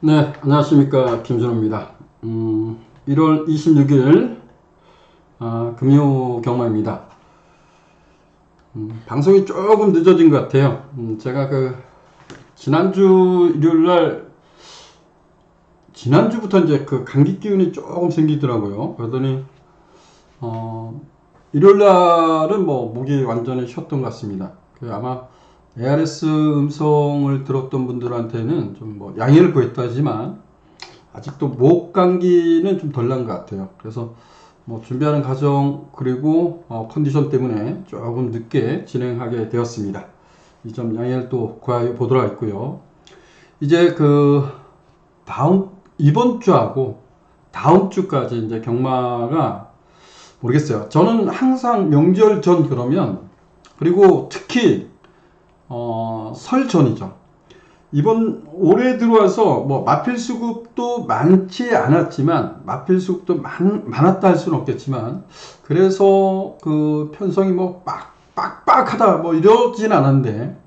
네, 안녕하십니까. 김준호입니다. 1월 26일 금요 경마입니다. 방송이 조금 늦어진 것 같아요. 제가 지난주 일요일날, 지난주부터 이제 감기 기운이 조금 생기더라고요. 그러더니 일요일날은 목이 완전히 쉬었던 것 같습니다. 아마 ARS 음성을 들었던 분들한테는 좀 양해를 구했다 하지만 아직도 목 감기는 좀 덜 난 것 같아요. 그래서 준비하는 과정 그리고 컨디션 때문에 조금 늦게 진행하게 되었습니다. 이 점 양해를 또 구해 보도록 했고요. 이제 이번 주하고 다음 주까지 이제 경마가 모르겠어요. 저는 항상 명절 전 그러면, 그리고 특히 설 전이죠. 이번 올해 들어와서 마필수급도 많지 않았지만, 마필수급도 많았다 할 수는 없겠지만, 그래서 편성이 빡빡하다 이러진 않았는데,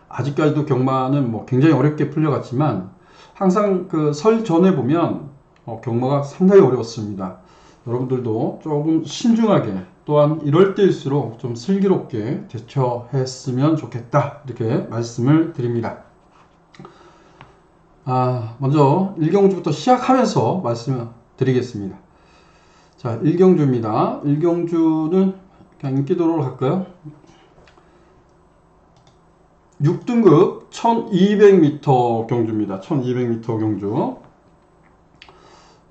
아직까지도 경마는 굉장히 어렵게 풀려갔지만, 항상 설 전에 보면 경마가 상당히 어려웠습니다. 여러분들도 조금 신중하게, 또한 이럴 때일수록 좀 슬기롭게 대처했으면 좋겠다, 이렇게 말씀을 드립니다. 먼저 1경주부터 시작하면서 말씀을 드리겠습니다. 자, 1경주입니다. 1경주는 그냥 인기도로로 갈까요? 6등급 1200m 경주입니다. 1200m 경주.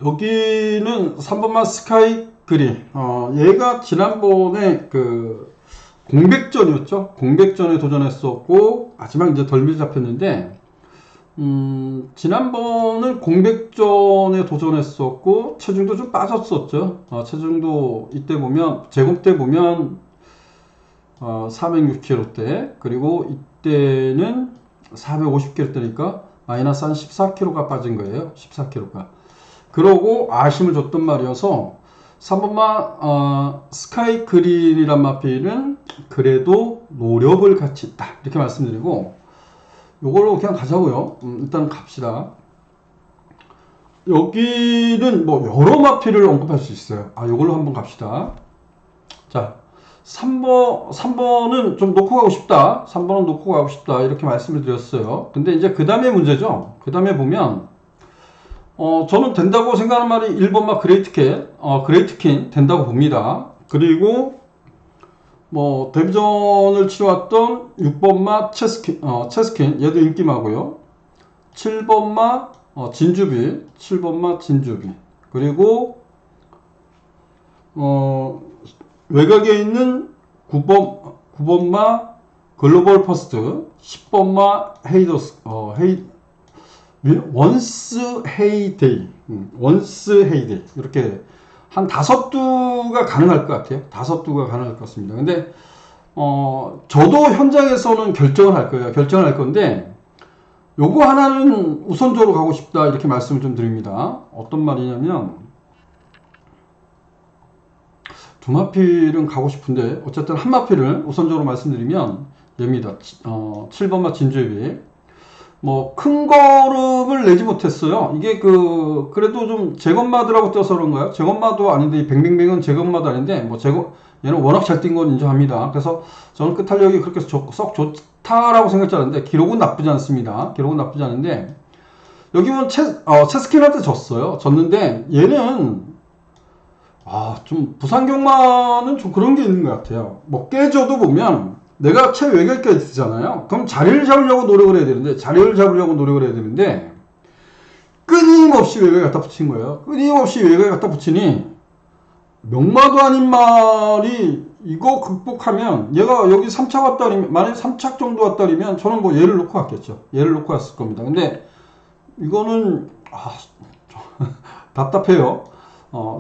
여기는 3번마 스카이 그린. 얘가 지난번에 공백전이었죠. 공백전에 도전했었고, 마지막 이제 덜미 잡혔는데, 지난번은 공백전에 도전했었고, 체중도 좀 빠졌었죠. 체중도 이때 보면, 제공 때 보면, 406kg대, 그리고 이때는 450kg대니까, 마이너스 한 14kg가 빠진 거예요. 14kg가. 그러고 아쉬움을 줬던 말이어서, 3번마, 스카이 그린이란 마필은 그래도 노력을 같이 있다, 이렇게 말씀드리고, 요걸로 그냥 가자고요. 일단 갑시다. 여기는 여러 마필을 언급할 수 있어요. 요걸로 한번 갑시다. 자, 3번은 좀 놓고 가고 싶다. 3번은 놓고 가고 싶다. 이렇게 말씀을 드렸어요. 근데 이제 그 다음에 문제죠. 그 다음에 보면, 저는 된다고 생각하는 말이 1번마 그레이트킨 된다고 봅니다. 그리고 데뷔전을 치러왔던 6번마 체스킨, 얘도 인기마고요. 7번마 진주비, 7번마 진주비. 그리고 외곽에 있는 9번마 글로벌 퍼스트, 10번마 원스 헤이데이. 이렇게 한 5두가 가능할 것 같아요. 5두가 가능할 것 같습니다. 근데, 저도 현장에서는 결정을 할 거예요. 결정을 할 건데, 요거 하나는 우선적으로 가고 싶다, 이렇게 말씀을 좀 드립니다. 어떤 말이냐면, 두 마필은 가고 싶은데, 어쨌든 한 마필을 우선적으로 말씀드리면, 얘입니다. 7번마 진주예비. 큰 걸음을 내지 못했어요. 이게 그래도 좀 재건마드라고 떠서 그런가요? 재건마도 아닌데, 이 뱅뱅뱅은 재건마도 아닌데, 얘는 워낙 잘 뛴 건 인정합니다. 그래서 저는 끝탄력이 그렇게 썩 좋다라고 생각지 않았는데, 기록은 나쁘지 않습니다. 기록은 나쁘지 않은데, 여기 보면 체스킨한테 졌어요. 졌는데, 얘는, 좀, 부산경마는 좀 그런 게 있는 것 같아요. 깨져도 보면, 내가 최외곽까지 쓰잖아요. 그럼 자리를 잡으려고 노력을 해야 되는데, 끊임없이 외곽에 갖다 붙인 거예요. 끊임없이 외곽에 갖다 붙이니, 명마도 아닌 말이, 이거 극복하면, 얘가 여기 3차 왔다리면, 만약에 3차 정도 왔다리면, 저는 얘를 놓고 갔겠죠. 얘를 놓고 갔을 겁니다. 근데, 이거는, 답답해요.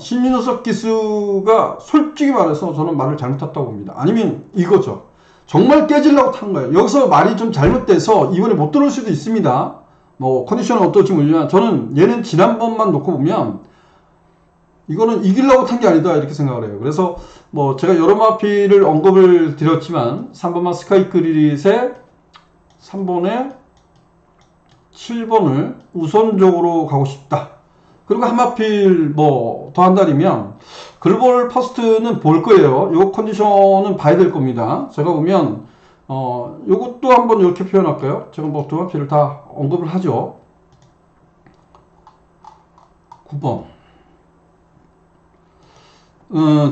신민호석 기수가 솔직히 말해서 저는 말을 잘못했다고 봅니다. 아니면 이거죠. 정말 깨지려고 탄 거예요. 여기서 말이 좀 잘못돼서 이번에 못 들어올 수도 있습니다. 컨디션은 어떨지 모르지만, 저는 얘는 지난번만 놓고 보면, 이거는 이기려고 탄 게 아니다, 이렇게 생각을 해요. 그래서, 제가 여러 마필을 언급을 드렸지만, 3번만 스카이 그리릿에 3번에 7번을 우선적으로 가고 싶다. 그리고 한마필 뭐 더 한다면 글로벌 퍼스트는 볼 거예요. 요 컨디션은 봐야 될 겁니다. 제가 보면 요것도 한번 이렇게 표현할까요? 제가 뭐 두 마필을 다 언급을 하죠. 9번.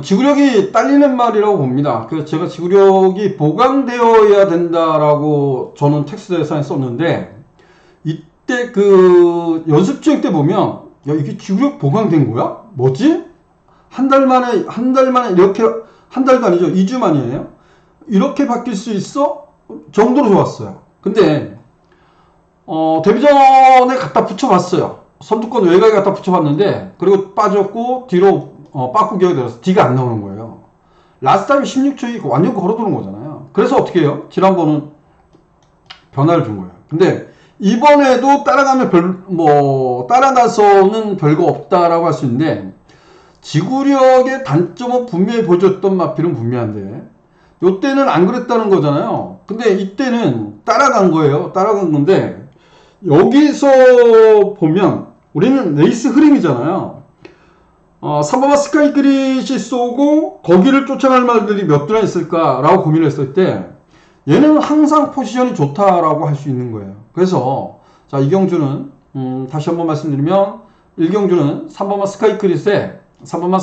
지구력이 딸리는 말이라고 봅니다. 그래서 제가 지구력이 보강되어야 된다라고 저는 텍스트 예산에 썼는데, 이때 그 연습주행 때 보면, 야, 이게 지구력 보강된 거야? 뭐지? 한 달 만에 이렇게, 한 달도 아니죠. 2주 만이에요. 이렇게 바뀔 수 있어? 정도로 좋았어요. 근데, 데뷔전에 갖다 붙여봤어요. 선두권 외곽에 갖다 붙여봤는데, 그리고 빠졌고, 뒤로, 빠꾸기가 들어서 D가 안 나오는 거예요. 라스트 타임 16초이 완전 걸어두는 거잖아요. 그래서 어떻게 해요? 지난번은 변화를 준 거예요. 근데, 이번에도 따라가면 따라가서는 별거 없다라고 할 수 있는데, 지구력의 단점은 분명히 보여줬던 마필은 분명한데, 요때는 안 그랬다는 거잖아요. 근데 이때는 따라간 거예요. 따라간 건데, 여기서 보면, 우리는 레이스 흐름이잖아요. 3번마 스카이 그릿이 쏘고, 거기를 쫓아갈 말들이 몇 대나 있을까라고 고민을 했을 때, 얘는 항상 포지션이 좋다라고 할 수 있는 거예요. 그래서 자, 이경주는 다시 한번 말씀드리면, 일경주는 3번마 스카이 그릿에 7번마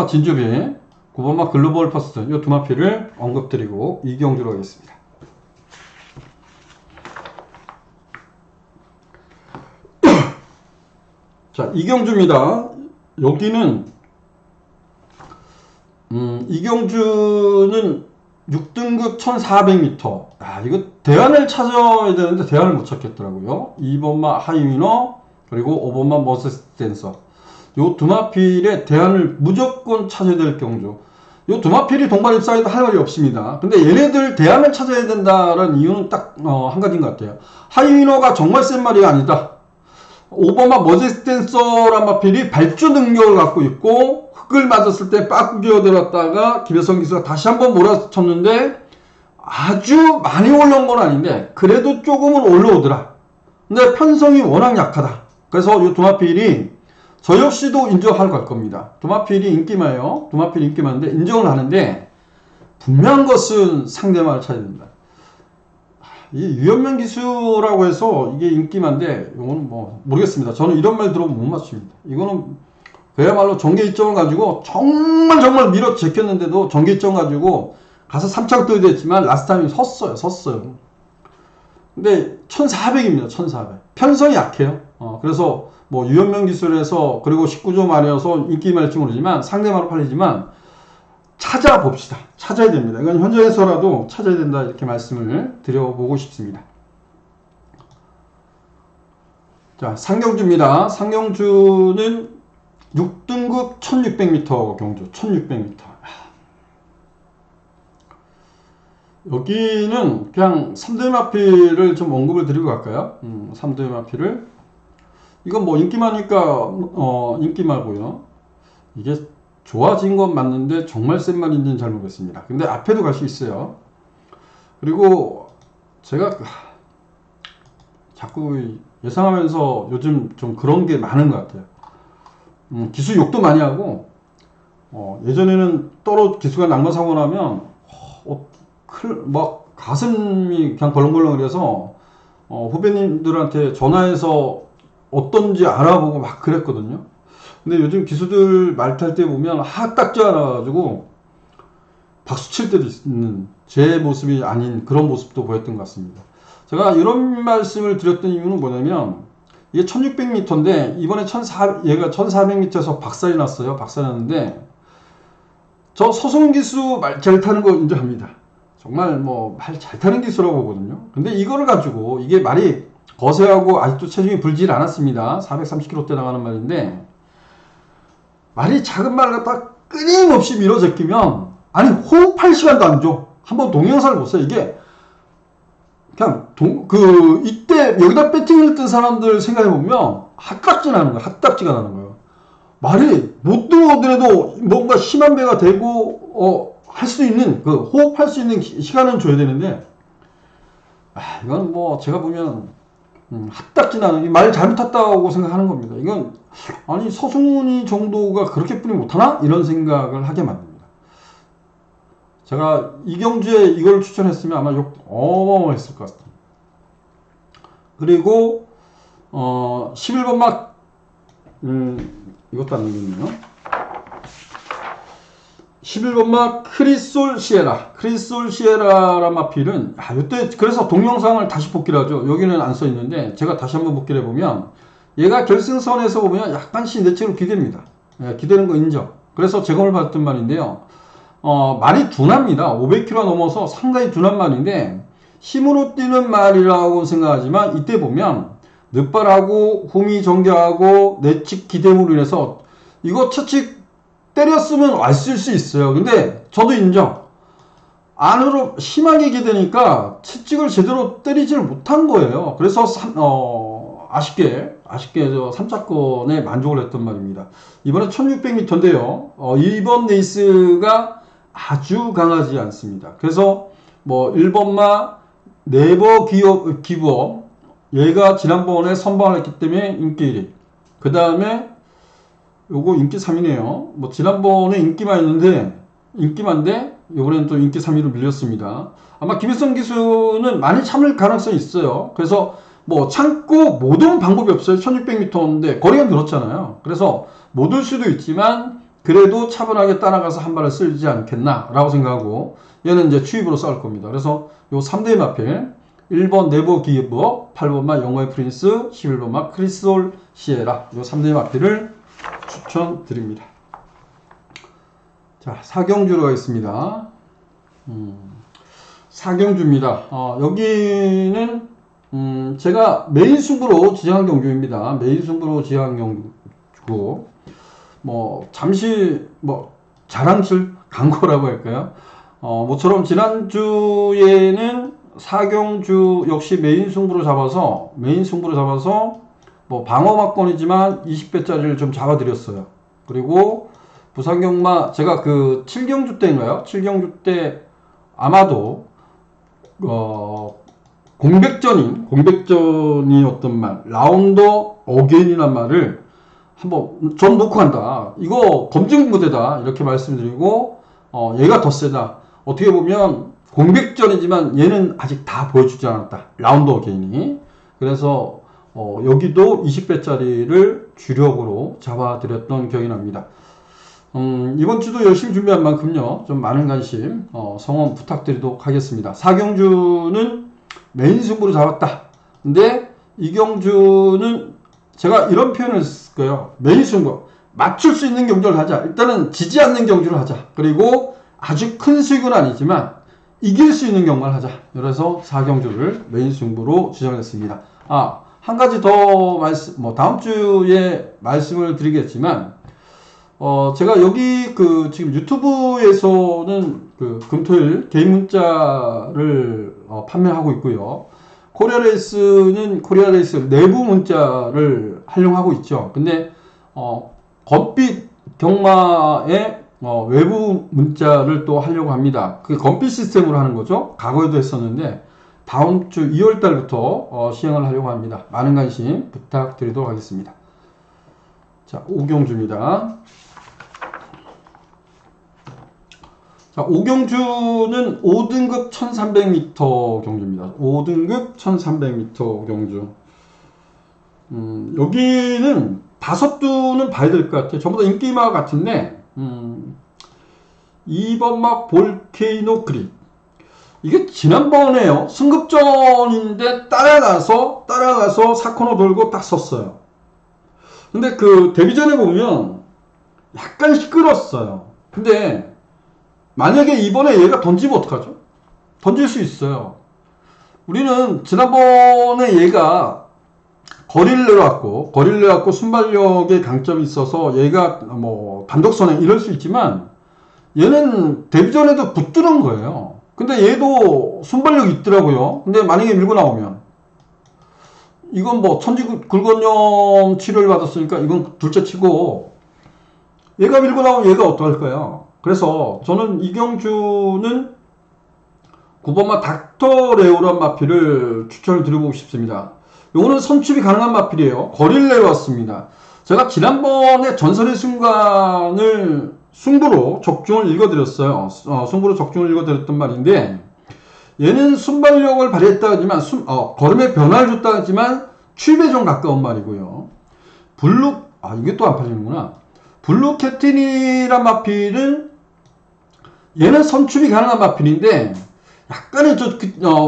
진주비, 9번마 글로벌 퍼스트, 이 두 마필을 언급드리고 이경주로 하겠습니다. 자, 이경주입니다. 여기는 이경주는 6등급 1400m. 이거 대안을 찾아야 되는데 대안을 못 찾겠더라고요. 2번마 하이위너, 그리고 5번마 머세스 댄서. 요 두 마필의 대안을 무조건 찾아야 될 경주. 요 두 마필이 동반 입상해도 할 말이 없습니다. 근데 얘네들 대안을 찾아야 된다는 이유는 딱 한 가지인 것 같아요. 하이위너가 정말 센 말이 아니다. 5번마 머세스 댄서란 마필이 발주 능력을 갖고 있고, 흙을 맞았을 때 빠꾸 기어들었다가 김혜성 기수가 다시 한번 몰아쳤는데 아주 많이 올라온 건 아닌데 그래도 조금은 올라오더라. 근데 편성이 워낙 약하다. 그래서 이 두 마필이 저 역시도 인정할 겁니다. 두 마필이 인기마요. 두 마필이 인기마인데 인정을 하는데, 분명한 것은 상대방을 찾아야 된다. 이 유연명 기수라고 해서 이게 인기만데, 이거는 뭐 모르겠습니다. 저는 이런 말 들어보면 못 맞춥니다. 이거는 그야말로 전개 이점을 가지고 정말 밀어 제꼈는데도 전개 이점 가지고 가서 3창 떠야 됐지만 라스트 타임이 섰어요. 근데 1400입니다. 1400. 편성이 약해요. 그래서 뭐 유연명 기술에서, 그리고 19조 말이어서 인기말일지 모르지만 상대마로 팔리지만 찾아봅시다. 찾아야 됩니다. 이건 현장에서라도 찾아야 된다, 이렇게 말씀을 드려보고 싶습니다. 자, 상경주입니다. 상경주는 6등급 1600m 경주, 1600m. 여기는 그냥 3대 마필을 좀 언급을 드리고 갈까요? 3대 마필을. 이건 뭐 인기마니까 인기마고요. 이게 좋아진 건 맞는데 정말 센 말인지는 잘 모르겠습니다. 근데 앞에도 갈 수 있어요. 그리고 제가 자꾸 예상하면서 요즘 좀 그런 게 많은 것 같아요. 기수 욕도 많이 하고, 예전에는 기수가 난관사고 나면 막 가슴이 그냥 벌렁벌렁해서 후배님들한테 전화해서 어떤지 알아보고 막 그랬거든요. 근데 요즘 기수들 말 탈 때 보면 딱 쪄안아가지고 박수 칠 때도 있는, 제 모습이 아닌 그런 모습도 보였던 것 같습니다. 제가 이런 말씀을 드렸던 이유는 뭐냐면, 이게 1600m인데 이번에 얘가 1400m에서 박살이 났어요. 박살이 났는데, 저 소송 기수 말 잘 타는 거 인정합니다. 정말 뭐 말 잘 타는 기수라고 보거든요. 근데 이거를 가지고, 이게 말이 거세하고 아직도 체중이 불질 않았습니다. 430kg대 나가는 말인데, 말이 작은 말 갖다 끊임없이 밀어 제끼면, 아니 호흡할 시간도 안 줘. 한번 동영상을 보세요. 이게 그냥 이때 여기다 배팅을 뜬 사람들 생각해보면 핫딱지 나는 거예요. 핫딱지가 나는 거예요. 말이 못 들어오더라도 뭔가 심한 배가 되고 할 수 있는, 호흡할 수 있는 시간은 줘야 되는데, 이건 뭐 제가 보면 합답지나는 말 잘못했다고 생각하는 겁니다. 이건 아니 서승훈이 정도가 그렇게 뿌리 못하나? 이런 생각을 하게 만듭니다. 제가 이경주에 이걸 추천했으면 아마 욕 어마어마했을 것 같습니다. 그리고 11번 막 이것도 안 되겠네요. 11번 막 크리솔 시에라란 마필은 이때 그래서 동영상을 다시 복기를 하죠. 여기는 안 써 있는데 제가 다시 한번 복기를 해보면 얘가 결승선에서 보면 약간씩 내체로 기대입니다. 기대는 거 인정. 그래서 제공을 받았던 말인데요. 말이 둔합니다. 500km 넘어서 상당히 둔한 말인데 힘으로 뛰는 말이라고 생각하지만 이때 보면 늑발하고 hum이 정교하고 내측 기대물로 인해서 이거 채찍 때렸으면 왔을 수 있어요. 근데 저도 인정. 안으로 심하게 기대니까 채찍을 제대로 때리지를 못한 거예요. 그래서 아쉽게 저 3차권에 만족을 했던 말입니다. 이번에 1600m인데요. 이번 레이스가 아주 강하지 않습니다. 그래서 뭐 1번마 네버 기브업 얘가 지난번에 선방을 했기 때문에 인기 1위. 그 다음에 요거 인기 3위네요. 뭐 지난번에 인기만 있는데 인기만데 요번에는 또 인기 3위로 밀렸습니다. 아마 김일성 기수는 많이 참을 가능성이 있어요. 그래서 뭐 참고 못 오는 방법이 없어요. 1600m인데 거리가 늘었잖아요. 그래서 못 올 수도 있지만 그래도 차분하게 따라가서 한 발을 쓸지 않겠나 라고 생각하고 얘는 이제 추입으로 싸울 겁니다. 그래서 요 3대 마필 1번 네버 기브업, 8번마 영어의 프린스, 11번마 크리솔 시에라 요 3대 마필을 추천드립니다. 자, 사경주로 가겠습니다. 사경주입니다. 여기는 제가 메인 승부로 지정한 경주입니다. 메인 승부로 지정한 경주고 뭐 잠시 뭐 자랑실 광고라고 할까요? 모처럼 지난주에는 사경주 역시 메인 승부로 잡아서 뭐 방어막권이지만 20배짜리를 좀 잡아드렸어요. 그리고 부산경마 제가 그 7경주 때인가요? 7경주 때 아마도 공백전이었던 말 라운더 어게인이란 말을 한번 전 놓고 간다. 이거 검증 무대다. 이렇게 말씀드리고 얘가 더 세다. 어떻게 보면 공백전이지만 얘는 아직 다 보여주지 않았다. 라운더 어게인이. 그래서 여기도 20배짜리를 주력으로 잡아드렸던 기억이 납니다. 이번 주도 열심히 준비한 만큼요, 좀 많은 관심, 성원 부탁드리도록 하겠습니다. 사경주는 메인 승부로 잡았다. 근데 이경주는 제가 이런 표현을 쓸 거예요. 메인 승부. 맞출 수 있는 경주를 하자. 일단은 지지 않는 경주를 하자. 그리고 아주 큰 수익은 아니지만 이길 수 있는 경마를 하자. 그래서 사경주를 메인 승부로 지정했습니다. 한 가지 더 다음 주에 말씀을 드리겠지만, 제가 여기 지금 유튜브에서는 금토일 개인 문자를 판매하고 있고요. 코리아레이스 내부 문자를 활용하고 있죠. 근데, 건빛 경마에 외부 문자를 또 하려고 합니다. 그게 건빛 시스템으로 하는 거죠. 과거에도 했었는데, 다음 주 2월 달부터 시행을 하려고 합니다. 많은 관심 부탁드리도록 하겠습니다. 자, 오경주입니다. 자, 오경주는 5등급 1300m 경주입니다. 5등급 1300m 경주. 여기는 5두는 봐야 될 것 같아요. 전부 다 인기마 같은데, 2번 막 볼케이노 그립. 이게 지난번에요. 승급전인데 따라가서 4코너 돌고 딱 섰어요. 근데 데뷔전에 보면 약간 시끄러웠어요. 근데 만약에 이번에 얘가 던지면 어떡하죠? 던질 수 있어요. 우리는 지난번에 얘가 거리를 내려왔고 순발력에 강점이 있어서 얘가 뭐 단독선행 이럴 수 있지만 얘는 데뷔전에도 붙드는 거예요. 근데 얘도 순발력이 있더라고요. 근데 만약에 밀고 나오면 이건 뭐 천지굴건염 치료를 받았으니까 이건 둘째 치고 얘가 밀고 나오면 얘가 어떡할까요? 그래서 저는 이경주는 9번마 닥터레오란 마필을 추천을 드려보고 싶습니다. 요거는 선출이 가능한 마필이에요. 거리를 내려왔습니다. 제가 지난번에 전설의 순간을 승부로 적중을 읽어드렸어요. 승부로 적중을 읽어드렸던 말인데, 얘는 순발력을 발휘했다 하지만 걸음의 변화를 줬다 하지만 추입에 좀 가까운 말이고요. 이게 또 안 팔리는구나. 블루 캡틴이란 마필은 얘는 선출이 가능한 마필인데, 약간은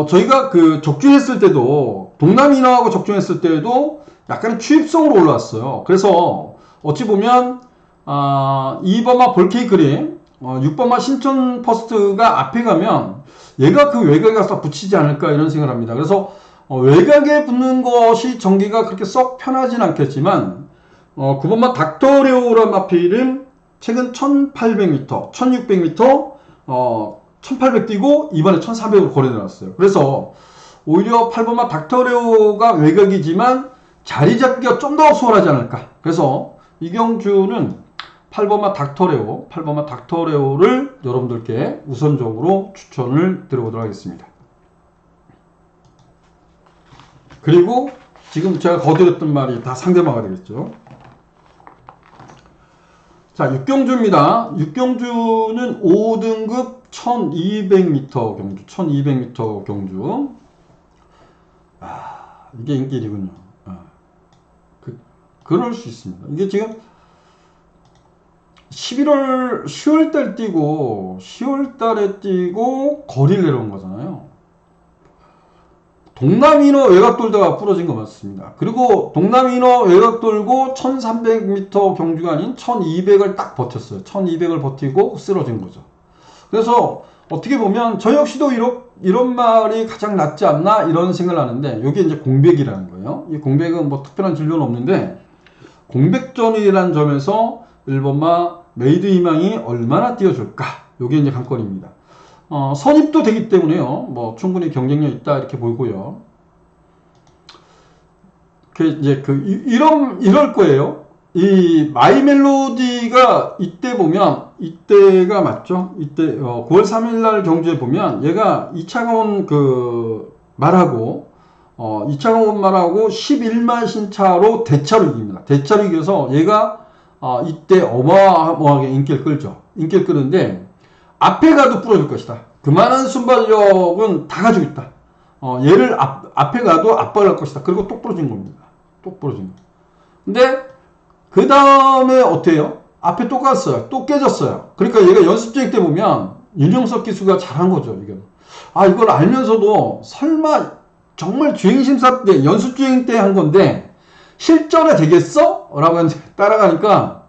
저희가 그 적중했을 때도 동남인어하고 적중했을 때도 약간은 추입성으로 올라왔어요. 그래서 어찌 보면 2번마 볼케이크림, 6번마 신촌 퍼스트가 앞에 가면 얘가 그 외곽에 가서 붙이지 않을까 이런 생각을 합니다. 그래서 외곽에 붙는 것이 전기가 그렇게 썩 편하진 않겠지만 9번마 닥터레오란 마필은 최근 1800m, 1600m 1800 뛰고 이번에 1400으로 거래 내놨어요. 그래서 오히려 8번마 닥터레오가 외곽이지만 자리 잡기가 좀 더 수월하지 않을까. 그래서 이경주는 8번마 닥터레오를 여러분들께 우선적으로 추천을 드려보도록 하겠습니다. 그리고 지금 제가 거드렸던 말이 다 상대마가 되겠죠. 자, 육경주입니다. 육경주는 5등급 1200m 경주, 1200m 경주. 이게 인기이군요. 그럴 수 있습니다. 이게 지금 10월달 뛰고, 10월달에 뛰고, 거리를 내려온 거잖아요. 동남인어 외곽 돌다가 부러진 거 맞습니다. 그리고 동남인어 외곽 돌고 1300m 경주가 아닌 1200을 딱 버텼어요. 1200을 버티고 쓰러진 거죠. 그래서 어떻게 보면 저 역시도 이런 말이 가장 낫지 않나 이런 생각을 하는데, 이게 이제 공백이라는 거예요. 이 공백은 뭐 특별한 진료는 없는데, 공백전이라는 점에서 1번마 메이드 희망이 얼마나 띄워줄까? 이게 이제 관건입니다. 선입도 되기 때문에요. 뭐 충분히 경쟁력 있다 이렇게 보이고요. 이럴 거예요. 이 마이 멜로디가 이때 보면, 이때가 맞죠? 이때 9월 3일날 경주에 보면 얘가 이창원 말하고 11만 신차로 대차로 이깁니다. 대차로 이겨서 얘가 이때 어마어마하게 인기를 끌죠. 인기를 끄는데 앞에 가도 부러질 것이다. 그만한 순발력은 다 가지고 있다. 얘를 앞에 가도 압박을 할 것이다. 그리고 똑 부러진 겁니다. 똑 부러진 거. 근데 그 다음에 어때요? 앞에 또 갔어요. 또 깨졌어요. 그러니까 얘가 연습주행 때 보면 윤영석 기수가 잘한 거죠. 이걸 알면서도 설마 정말 주행심사 때, 연습주행 때 한 건데 실전에 되겠어? 라고 따라가니까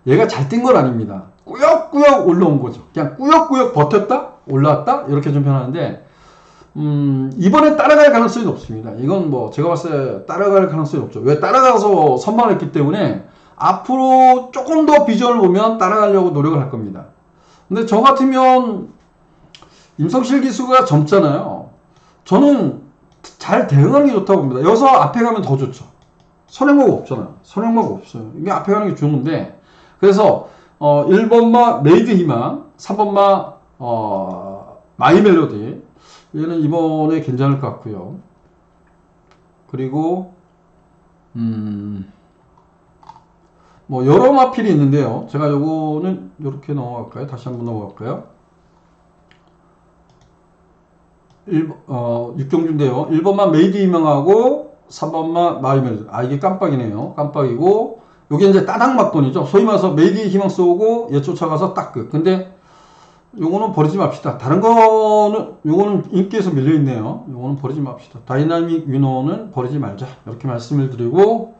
얘가 잘 뛴 건 아닙니다. 꾸역꾸역 올라온 거죠. 그냥 꾸역꾸역 버텼다? 올라왔다? 이렇게 좀 변하는데, 이번에 따라갈 가능성이 없습니다. 이건 뭐 제가 봤을 때 따라갈 가능성이 없죠. 왜? 따라가서 선방했기 때문에 앞으로 조금 더 비전을 보면 따라가려고 노력을 할 겁니다. 근데 저 같으면 임성실 기수가 젊잖아요. 저는 잘 대응하는 게 좋다고 봅니다. 여기서 앞에 가면 더 좋죠. 선행마가 없잖아요. 선행마가 없어요. 이게 앞에 가는 게 좋은데, 그래서 1번마 메이드 희망, 3번마 마이 멜로디, 얘는 이번에 괜찮을 것 같고요. 그리고 뭐 여러 마필이 있는데요. 제가 요거는 이렇게 넘어갈까요? 다시 한번 넘어갈까요? 6경주인데요. 1번만 메이드 희망하고 3번만 마이 멜로디. 이게 깜빡이네요. 깜빡이고, 요게 이제 따닥 맞건이죠. 소위 말해서 메이드 희망 쏘고 얘 쫓아가서 딱 근데 요거는 버리지 맙시다. 다른 거는, 요거는 인기에서 밀려있네요. 요거는 버리지 맙시다. 다이나믹 위너는 버리지 말자. 이렇게 말씀을 드리고,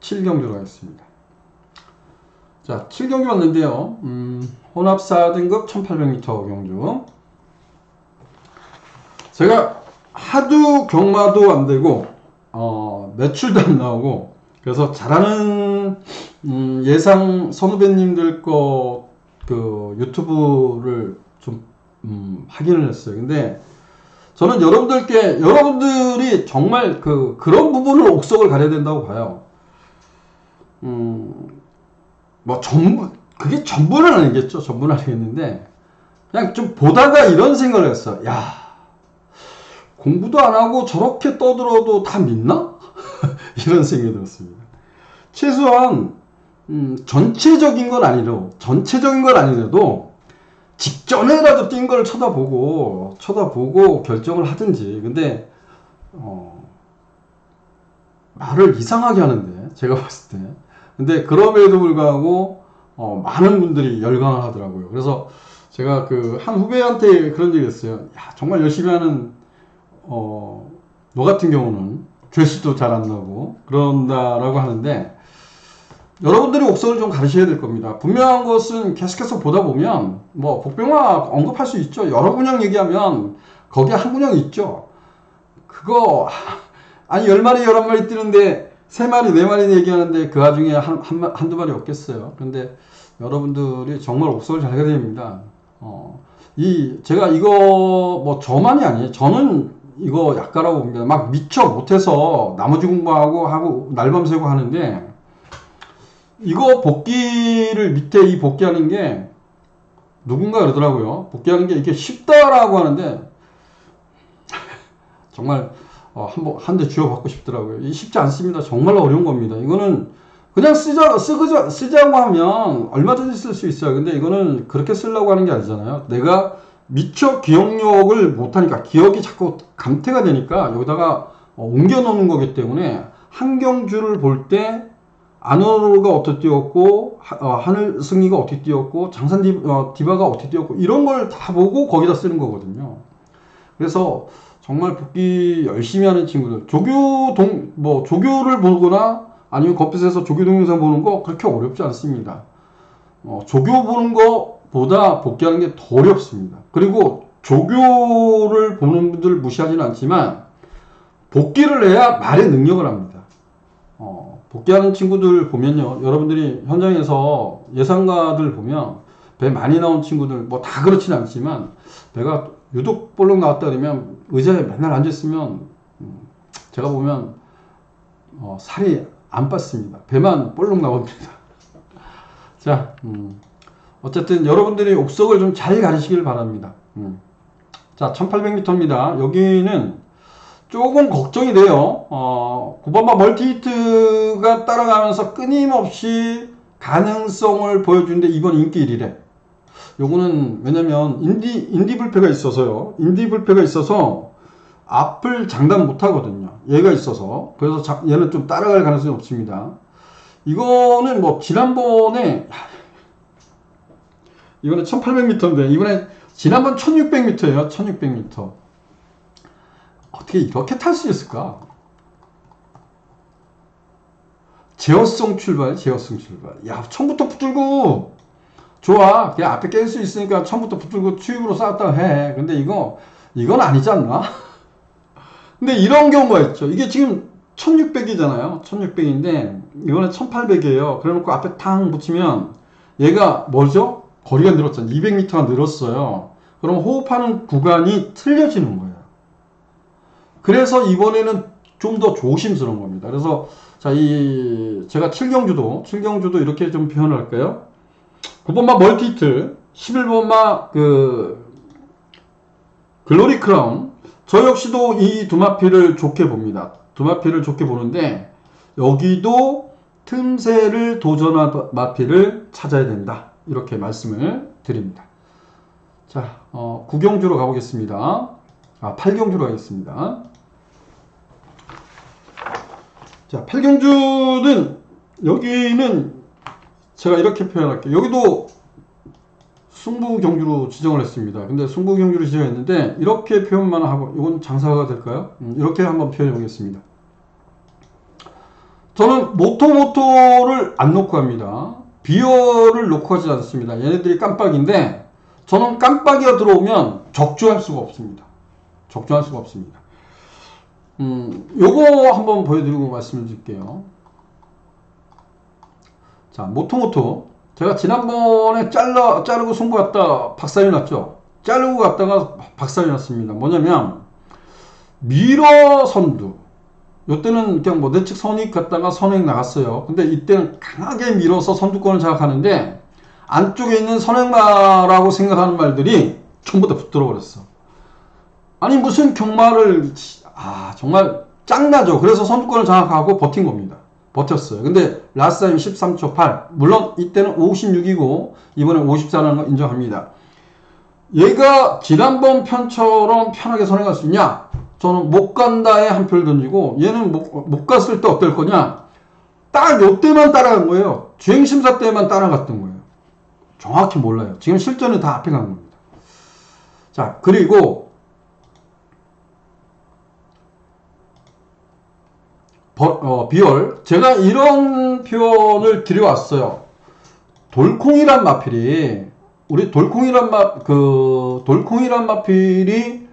7경주로 가겠습니다. 자, 7경주 왔는데요. 혼합 4등급 1800m 경주. 제가 하도 경마도 안 되고, 매출도 안 나오고, 그래서 잘하는, 예상 선후배님들 유튜브를 좀, 확인을 했어요. 근데 저는 여러분들이 정말 그런 부분을 옥석을 가려야 된다고 봐요. 뭐 그게 전부는 아니겠죠. 전부는 아니겠는데, 그냥 좀 보다가 이런 생각을 했어. 야, 공부도 안 하고 저렇게 떠들어도 다 믿나? 이런 생각이 들었습니다. 최소한 전체적인 건 아니라도 직전에라도 뛴 걸 쳐다보고 결정을 하든지. 근데 말을 이상하게 하는데, 제가 봤을 때. 근데 그럼에도 불구하고 많은 분들이 열광을 하더라고요. 그래서 제가 그 한 후배한테 그런 얘기 했어요. 야, 정말 열심히 하는 너 같은 경우는 죄수도 잘 안 나고 그런다라고 하는데, 여러분들이 옥선을 좀 가르쳐야 될 겁니다. 분명한 것은 계속해서 보다 보면 뭐 복병화 언급할 수 있죠. 여러 군형 얘기하면 거기에 한 군형이 있죠. 그거 아니 10마리 11마리 뛰는데 3마리 4마리 얘기하는데 그 와중에 한두 마리 없겠어요. 근데 여러분들이 정말 옥선을 잘 해야 됩니다. 제가 이거 뭐 저만이 아니에요. 저는 이거 약가라고 봅니다. 막 미처 못해서 나머지 공부하고 날밤 새고 하는데, 이거 복귀를 밑에 이 복귀하는 게 누군가 그러더라고요. 복귀하는 게 이게 쉽다라고 하는데 정말 한 대 쥐어받고 싶더라고요. 이 쉽지 않습니다. 정말 어려운 겁니다. 이거는 그냥 쓰자고 하면 얼마든지 쓸 수 있어요. 근데 이거는 그렇게 쓰려고 하는 게 아니잖아요. 내가 미처 기억력을 못하니까, 기억이 자꾸 감퇴가 되니까 여기다가 옮겨 놓는 거기 때문에 한 경주를 볼 때 안으로가 어떻게 뛰었고, 하늘승리가 어떻게 뛰었고, 장산 디바가 어떻게 뛰었고, 이런 걸 다 보고 거기다 쓰는 거거든요. 그래서 정말 복귀 열심히 하는 친구들, 조교를 보거나 아니면 거핏에서 조교 동영상 보는 거 그렇게 어렵지 않습니다. 조교 보는 거보다 복귀하는 게 더 어렵습니다. 그리고 조교를 보는 분들 무시하지는 않지만 복귀를 해야 말의 능력을 합니다. 복귀하는 친구들 보면요, 여러분들이 현장에서 예상가들 보면 배 많이 나온 친구들 뭐 다 그렇진 않지만, 배가 유독 볼록 나왔다 그러면 의자에 맨날 앉아있으면 제가 보면 살이 안 빠집니다. 배만 볼록 나옵니다. 자, 어쨌든 여러분들이 옥석을 좀 잘 가르치길 바랍니다. 자, 1800m입니다. 여기는 조금 걱정이 돼요. 9번마 멀티히트가 따라가면서 끊임없이 가능성을 보여주는데 이번 인기 1위래. 요거는 왜냐면 인디 불패가 있어서요. 인디 불패가 있어서 앞을 장담 못 하거든요. 얘가 있어서. 그래서 얘는 좀 따라갈 가능성이 없습니다. 이거는 뭐 지난번에 이거는 1800m인데 이번에 지난번 1600m예요. 1600m. 어떻게 이렇게 탈 수 있을까? 제어성 출발. 야, 처음부터 붙들고 좋아. 그냥 앞에 깰 수 있으니까 처음부터 붙들고 투입으로 싸웠다 해. 근데 이건 아니지 않나? 근데 이런 경우가 있죠. 이게 지금 1600이잖아요. 1600인데 이거는 1800이에요. 그래 놓고 앞에 탕 붙이면 얘가 뭐죠? 거리가 늘었잖아요. 200m가 늘었어요. 그럼 호흡하는 구간이 틀려지는 거예요. 그래서 이번에는 좀 더 조심스러운 겁니다. 그래서 자, 제가 7경주도 이렇게 좀 표현을 할까요? 9번마 멀티히트, 11번마 글로리 크라운. 저 역시도 이 두 마피를 좋게 봅니다. 두 마피를 좋게 보는데 여기도 틈새를 도전한 마피를 찾아야 된다. 이렇게 말씀을 드립니다. 자, 9경주로 가보겠습니다. 8경주로 가겠습니다. 자, 8경주는 여기는 제가 이렇게 표현할게요. 여기도 승부경주로 지정을 했습니다. 근데 승부경주로 지정했는데 이렇게 표현만 하고, 이건 장사가 될까요? 이렇게 한번 표현해 보겠습니다. 저는 모토를 안 놓고 합니다. 비어를 놓고 하지 않습니다. 얘네들이 깜빡인데 저는 깜빡이가 들어오면 적중할 수가 없습니다. 요거 한번 보여드리고 말씀을 드릴게요. 자, 모토. 제가 지난번에 자르고 승부 갔다 박살이 났죠. 자르고 갔다가 박살이 났습니다. 뭐냐면 밀어 선두. 요때는 그냥 뭐 내측 선익 갔다가 선행 나갔어요. 근데 이때는 강하게 밀어서 선두권을 장악하는데 안쪽에 있는 선행마라고 생각하는 말들이 전부 다 붙들어 버렸어. 아니 무슨 경마를 정말 짱나죠. 그래서 선두권을 장악하고 버틴 겁니다. 버텼어요. 근데 라스타임 13초 8. 물론 이때는 56이고 이번에 54라는 거 인정합니다. 얘가 지난번 편처럼 편하게 선행할 수 있냐? 저는 못 간다에 한 표를 던지고 얘는 못 갔을 때 어떨 거냐? 딱 요때만 따라간 거예요. 주행심사 때만 따라갔던 거예요. 정확히 몰라요. 지금 실전은 다 앞에 간 겁니다. 자, 그리고 비열. 제가 이런 표현을 드려왔어요. 돌콩이란 마필이 우리 돌콩이란 마필이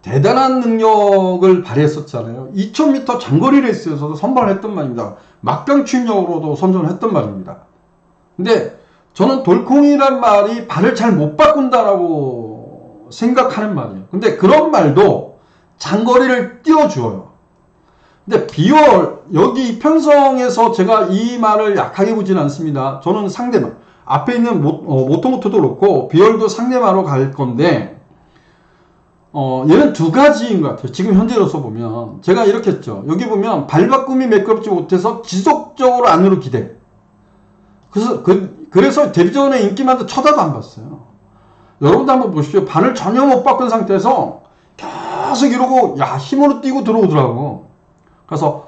대단한 능력을 발휘했었잖아요. 2000m 장거리 레이스에서도 선발을 했던 말입니다. 막강 추진력으로도 선전을 했던 말입니다. 근데 저는 돌콩이란 말이 발을 잘 못 바꾼다라고 생각하는 말이에요. 근데 그런 말도 장거리를 띄워주어요. 근데 비월, 여기 이 편성에서 제가 이 말을 약하게 보진 않습니다. 저는 상대만, 앞에 있는 모토모토도 그렇고 비월도 상대마로 갈 건데 얘는 두 가지인 것 같아요. 지금 현재로서 보면 제가 이렇게 했죠. 여기 보면 발바꿈이 매끄럽지 못해서 지속적으로 안으로 기대. 그래서 데뷔전에 인기만도 쳐다도 안 봤어요. 여러분도 한번 보십시오. 발을 전혀 못 바꾼 상태에서 계속 이러고 힘으로 뛰고 들어오더라고. 그래서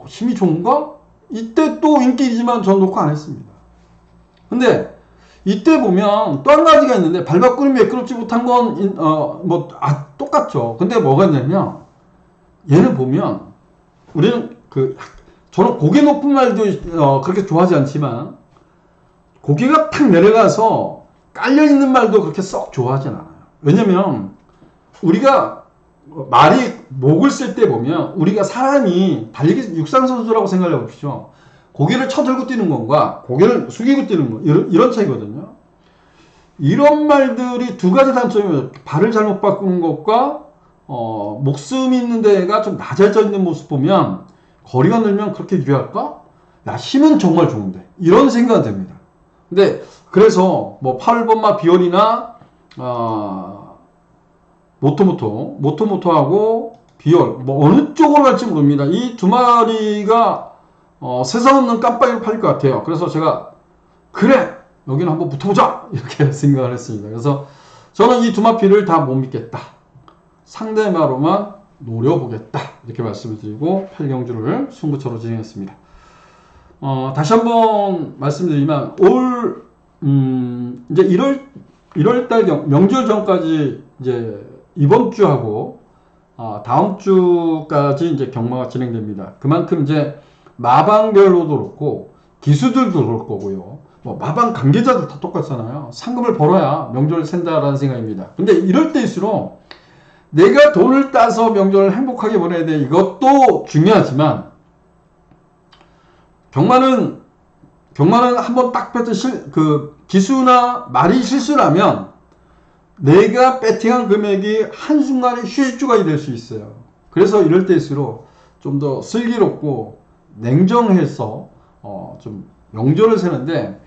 힘이 좋은가? 이때 또 인기이지만 전 녹화 안 했습니다. 근데 이때 보면 또 한 가지가 있는데 발바꿈이 매끄럽지 못한 건 똑같죠. 근데 뭐가 있냐면 얘는 보면 우리는 저는 고개 높은 말도 그렇게 좋아하지 않지만 고개가 탁 내려가서 깔려있는 말도 그렇게 썩 좋아하진 않아요. 왜냐면 우리가 말이 목을 쓸 때 보면 우리가 사람이 달리기 육상선수라고 생각해 보십시오. 고개를 쳐들고 뛰는 건가 고개를 숙이고 뛰는 거 이런 차이거든요. 이런 말들이 두 가지 단점이에요. 발을 잘못 바꾸는 것과 목숨이 있는 데가 좀 낮아져 있는 모습 보면 거리가 늘면 그렇게 유리할까? 힘은 정말 좋은데 이런 생각이 듭니다. 근데 그래서 8번마 비열이나 모토모토하고 비열 어느 쪽으로 갈지 모릅니다. 이 두 마리가 세상 없는 깜빡이를 팔릴 것 같아요. 그래서 제가 그래 여기는 한번 붙어보자 이렇게 생각을 했습니다. 그래서 저는 이 두 마필을 다 못 믿겠다. 상대마로만 노려보겠다 이렇게 말씀을 드리고 8경주를 승부처로 진행했습니다. 다시 한번 말씀드리면 이제 1월달 명절 전까지 이제 이번 주하고 다음 주까지 이제 경마가 진행됩니다. 그만큼 이제 마방별로도 그렇고 기수들도 그럴 거고요. 마방 관계자들 다 똑같잖아요. 상금을 벌어야 명절을 샌다라는 생각입니다. 근데 이럴 때일수록 내가 돈을 따서 명절을 행복하게 보내야 돼. 이것도 중요하지만 경마는 한번 딱 뺐던 기수나 말이 실수를 하면 내가 배팅한 금액이 한순간에 휴지조각이 될 수 있어요. 그래서 이럴 때일수록 좀 더 슬기롭고 냉정해서 좀 명절을 세는데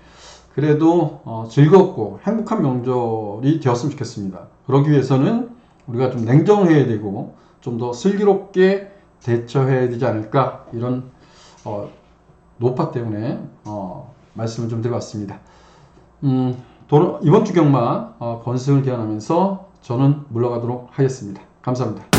그래도 즐겁고 행복한 명절이 되었으면 좋겠습니다. 그러기 위해서는 우리가 좀 냉정해야 되고 좀 더 슬기롭게 대처해야 되지 않을까 이런 노파 때문에 말씀을 좀 드려봤습니다. 이번 주 경마 건승을 기원하면서 저는 물러가도록 하겠습니다. 감사합니다.